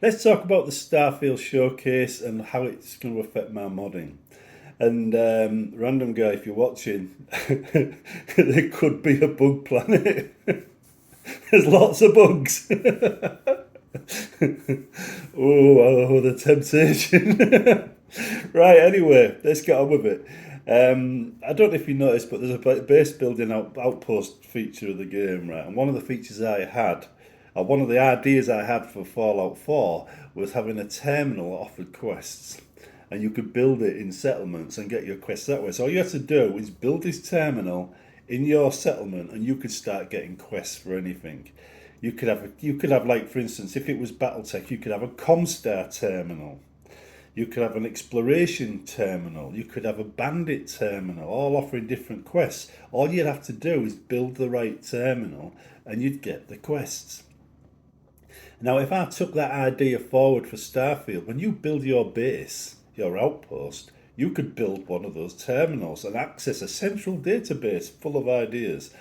let's talk about the Starfield showcase and how it's going to affect my modding. And random guy, if you're watching, there could be a bug planet. There's lots of bugs. Oh, the temptation. Right, anyway, let's get on with it. I don't know if you noticed, but there's a base building outpost feature of the game, right? And one of the features I had, or one of the ideas I had for Fallout 4 was having a terminal that offered quests. And you could build it in settlements and get your quests that way. So all you have to do is build this terminal in your settlement, and you could start getting quests for anything. You could have like, for instance, if it was BattleTech, you could have a Comstar terminal. You could have an exploration terminal. You could have a bandit terminal, all offering different quests. All you'd have to do is build the right terminal, and you'd get the quests. Now, if I took that idea forward for Starfield, when you build your base, your outpost, you could build one of those terminals and access a central database full of ideas,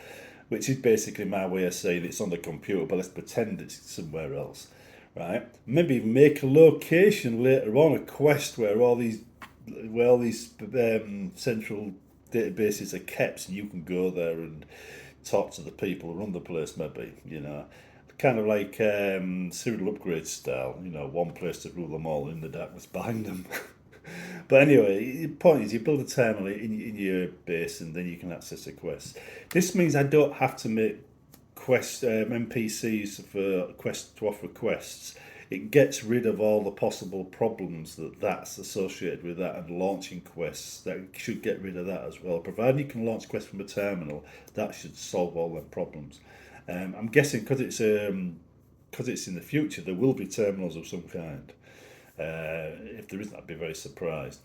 which is basically my way of saying it's on the computer, but let's pretend it's somewhere else, right? Maybe make a location later on, a quest where all these central databases are kept, and you can go there and talk to the people who run the place. Maybe kind of like serial upgrade style. One place to rule them all in the darkness behind them. But anyway, the point is you build a terminal in your base, and then you can access a quest. This means I don't have to make NPCs for quests to offer quests. It gets rid of all the possible problems that's associated with that, and launching quests. That should get rid of that as well. Provided you can launch quests from a terminal, that should solve all them problems. I'm guessing because it's in the future, there will be terminals of some kind. If there isn't, I'd be very surprised.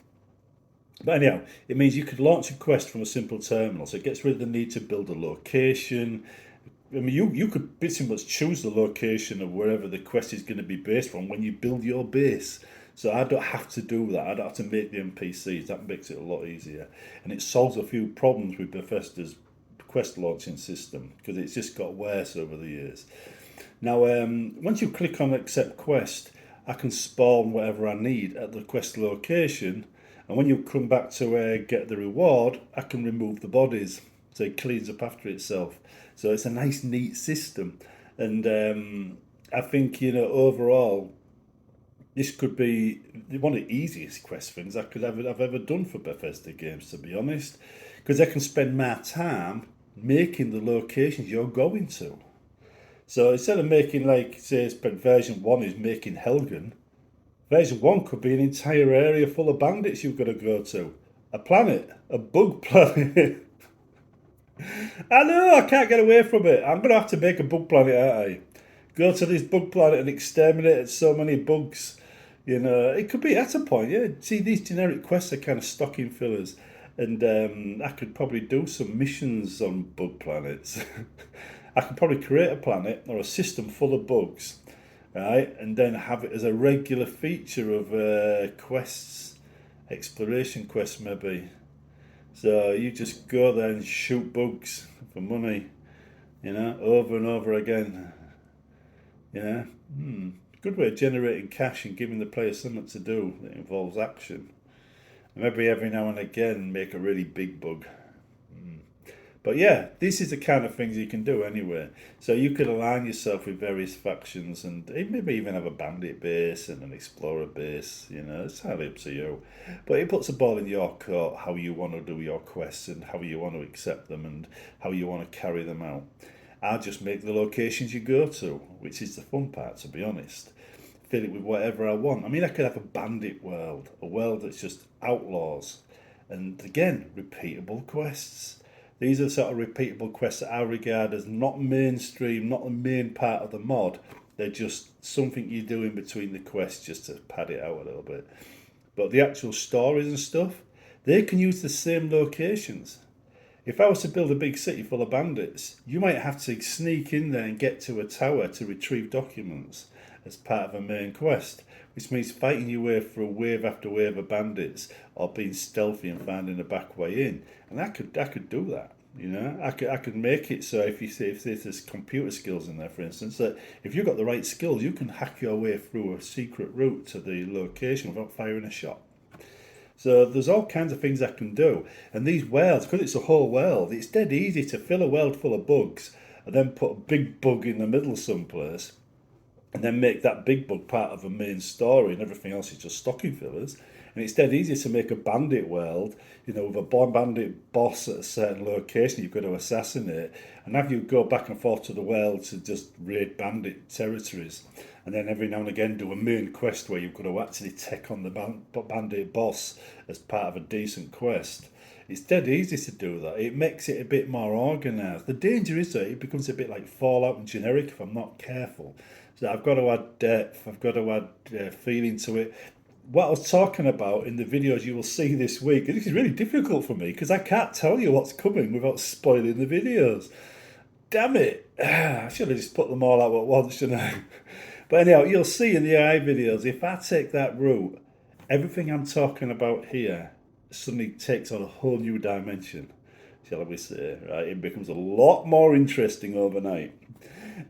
But anyhow, it means you could launch a quest from a simple terminal, so it gets rid of the need to build a location. I mean, you could pretty much choose the location of wherever the quest is going to be based from when you build your base. So I don't have to do that. I don't have to make the NPCs. That makes it a lot easier. And it solves a few problems with Bethesda's quest launching system, because it's just got worse over the years. Now, once you click on accept quest, I can spawn whatever I need at the quest location. And when you come back to get the reward, I can remove the bodies. So it cleans up after itself. So it's a nice, neat system. And I think, overall, this could be one of the easiest quest things I've ever done for Bethesda games, to be honest. Because I can spend my time making the locations you're going to. So instead of making, like, say, version 1 is making Helgen, version 1 could be an entire area full of bandits you've got to go to. A planet, a bug planet. I know, I can't get away from it. I'm going to have to make a bug planet, aren't I? Go to this bug planet and exterminate so many bugs. It could be at a point, yeah. See, these generic quests are kind of stocking fillers. And I could probably do some missions on bug planets. I could probably create a planet or a system full of bugs, right? And then have it as a regular feature of quests, exploration quests maybe. So you just go there and shoot bugs for money, over and over again. Yeah, good way of generating cash and giving the player something to do that involves action. And maybe every now and again make a really big bug. But yeah, this is the kind of things you can do anyway. So you could align yourself with various factions, and maybe even have a bandit base and an explorer base. It's entirely up to you. But it puts the ball in your court how you want to do your quests, and how you want to accept them, and how you want to carry them out. I'll just make the locations you go to, which is the fun part, to be honest. Fill it with whatever I want. I mean, I could have a bandit world, a world that's just outlaws. And again, repeatable quests. These are sort of repeatable quests that I regard as not mainstream, not the main part of the mod. They're just something you do in between the quests just to pad it out a little bit. But the actual stories and stuff, they can use the same locations. If I was to build a big city full of bandits, you might have to sneak in there and get to a tower to retrieve documents as part of a main quest, which means fighting your way through wave after wave of bandits, or being stealthy and finding a back way in. And I could do that. You know, I could make it so if you say if there's computer skills in there, for instance, that if you've got the right skills, you can hack your way through a secret route to the location without firing a shot. So there's all kinds of things I can do, and these worlds, because it's a whole world, it's dead easy to fill a world full of bugs and then put a big bug in the middle someplace and then make that big bug part of a main story and everything else is just stocking fillers. And it's dead easy to make a bandit world, with a bandit boss at a certain location you've got to assassinate, and have you go back and forth to the world to just raid bandit territories, and then every now and again do a main quest where you've got to actually take on the bandit boss as part of a decent quest. It's dead easy to do that. It makes it a bit more organised. The danger is that it becomes a bit like Fallout and generic if I'm not careful. So I've got to add depth, I've got to add feeling to it. What I was talking about in the videos you will see this week, and this is really difficult for me because I can't tell you what's coming without spoiling the videos. Damn it! I should have just put them all out at once, shouldn't I? But anyhow, you'll see in the AI videos, if I take that route, everything I'm talking about here suddenly takes on a whole new dimension, shall we say, right? It becomes a lot more interesting overnight.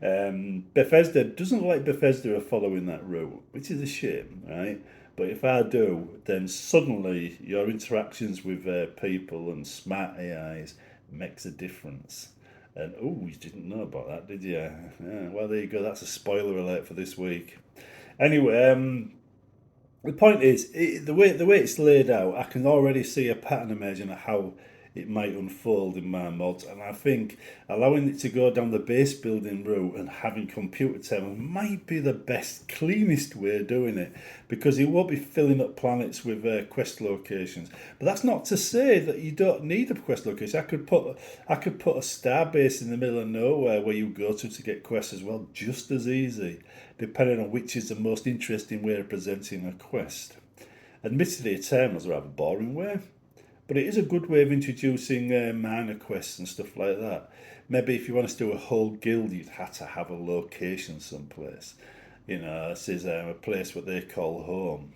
Bethesda doesn't like Bethesda are following that route, which is a shame, right? But if I do, then suddenly your interactions with people and smart AIs makes a difference. And oh, you didn't know about that, did you? Yeah, well, there you go. That's a spoiler alert for this week. Anyway, the point is, the way it's laid out, I can already see a pattern emerging of how it might unfold in my mods, and I think allowing it to go down the base building route and having computer terminals might be the best, cleanest way of doing it, because you won't be filling up planets with quest locations. But that's not to say that you don't need a quest location. I could put a star base in the middle of nowhere where you go to get quests as well, just as easy, depending on which is the most interesting way of presenting a quest. Admittedly, a terminal's a rather boring way, but it is a good way of introducing minor quests and stuff like that. Maybe if you want to do a whole guild, you'd have to have a location someplace. This is a place what they call home.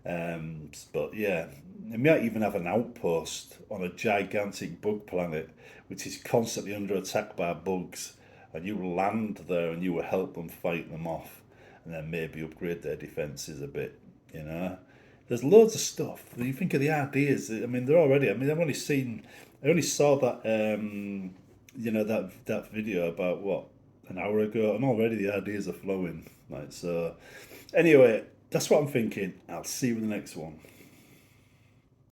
But yeah, you might even have an outpost on a gigantic bug planet, which is constantly under attack by bugs, and you will land there and you will help them fight them off, and then maybe upgrade their defences a bit. You know, there's loads of stuff. When you think of the ideas, I mean, they're already. I mean, I only saw that. That video about what, an hour ago, and already the ideas are flowing. Like so. Anyway, that's what I'm thinking. I'll see you in the next one.